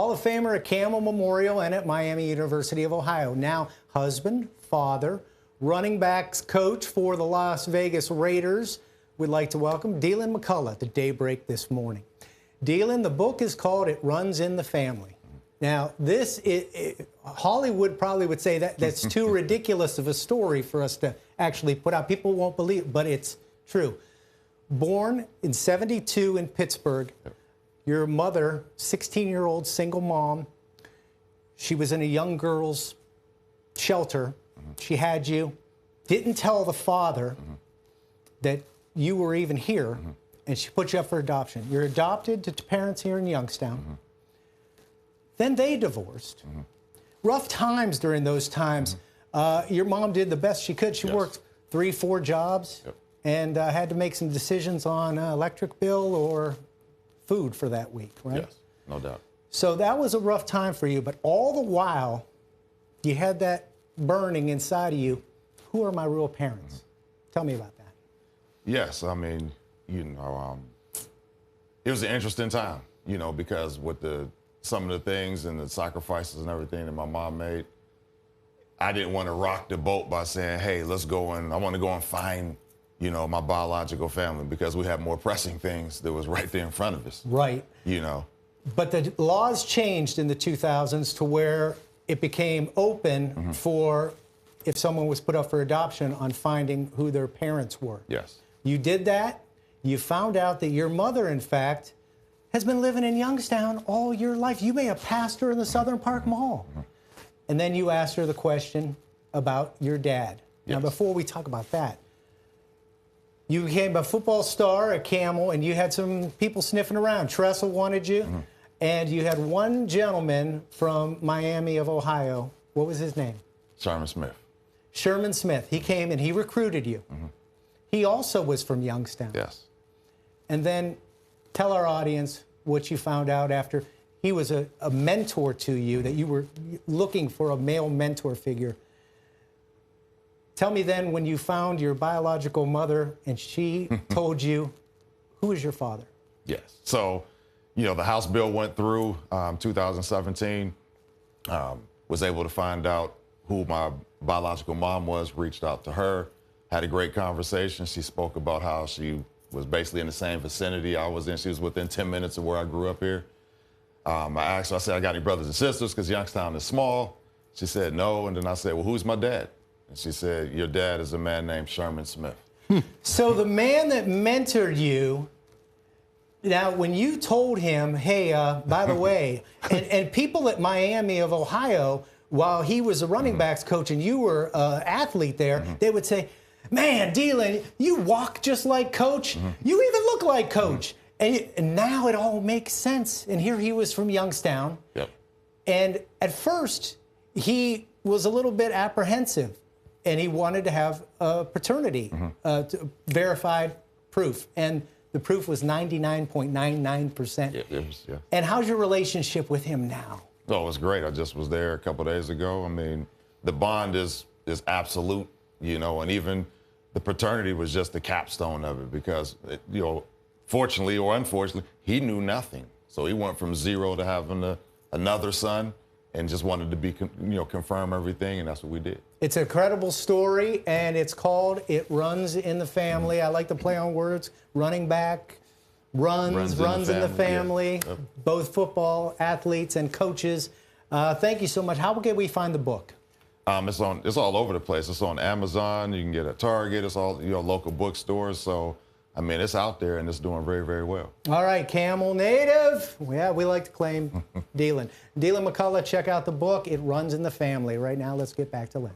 Hall of Famer at Camel Memorial and at Miami University of Ohio. Now husband, father, running backs coach for the Las Vegas Raiders. We'd like to welcome Deland McCullough to Daybreak this morning. Deland, the book is called It Runs in the Family. Now, Hollywood probably would say that's too ridiculous of a story for us to actually put out. People won't believe it, but it's true. Born in '72 in Pittsburgh, your mother, 16-year-old single mom, she was in a young girl's shelter. She had you, didn't tell the father that you were even here, and she put you up for adoption. You're adopted to parents here in Youngstown. Then they divorced. Rough times during those times. Your mom did the best she could. She worked 3-4 jobs and had to make some decisions on electric bill or food for that week, right? Yes, no doubt. So that was a rough time for you, but all the while, you had that burning inside of you. Who are my real parents? Tell me about that. Yes, I mean, you know, it was an interesting time, you know, because with some of the things and the sacrifices and everything that my mom made, I didn't want to rock the boat by saying, hey, let's go and I want to go and find, you know, my biological family, because we had more pressing things that was right there in front of us. Right. You know. But the laws changed in the 2000s to where it became open for, if someone was put up for adoption, on finding who their parents were. Yes. You did that. You found out that your mother, in fact, has been living in Youngstown all your life. You may have passed her in the Southern Park Mall. And then you asked her the question about your dad. Yes. Now, before we talk about that, you became a football star at Camel, and you had some people sniffing around. Tressel wanted you, and you had one gentleman from Miami of Ohio. What was his name? Sherman Smith. Sherman Smith. He came and he recruited you. He also was from Youngstown. Yes. And then tell our audience what you found out after. He was a mentor to you, that you were looking for a male mentor figure. Tell me then, when you found your biological mother and she told you, who is your father? Yes. So, you know, the House bill went through 2017, was able to find out who my biological mom was, reached out to her, had a great conversation. She spoke about how she was basically in the same vicinity I was in. She was within 10 minutes of where I grew up here. I asked her, I said, I got any brothers and sisters? Because Youngstown is small. She said, no. And then I said, well, who's my dad? And she said, your dad is a man named Sherman Smith. So the man that mentored you, now when you told him, hey, by the way, and people at Miami of Ohio, while he was a running backs coach and you were an athlete there, they would say, man, Deland, you walk just like Coach. You even look like Coach. And now it all makes sense. And here he was from Youngstown. Yep. And at first, he was a little bit apprehensive. And he wanted to have paternity, verified proof. And the proof was 99.99%. Yeah. And how's your relationship with him now? Oh, it was great. I just was there a couple of days ago. I mean, the bond is absolute, you know, and even the paternity was just the capstone of it, because, you know, fortunately or unfortunately, he knew nothing. So he went from zero to having another son and just wanted to be, you know, confirm everything, and that's what we did. It's an incredible story, and it's called It Runs in the Family. I like to play on words. Running back, runs in the family. Yeah. Yep. Both football athletes and coaches. Thank you so much. How can we find the book? It's all over the place. It's on Amazon. You can get it at Target. It's all, you know, local bookstores. So, I mean, it's out there and it's doing very, very well. All right, Camel native. Yeah, we like to claim Deland. Deland McCullough, check out the book. It Runs in the Family. Right now, let's get back to Lynn.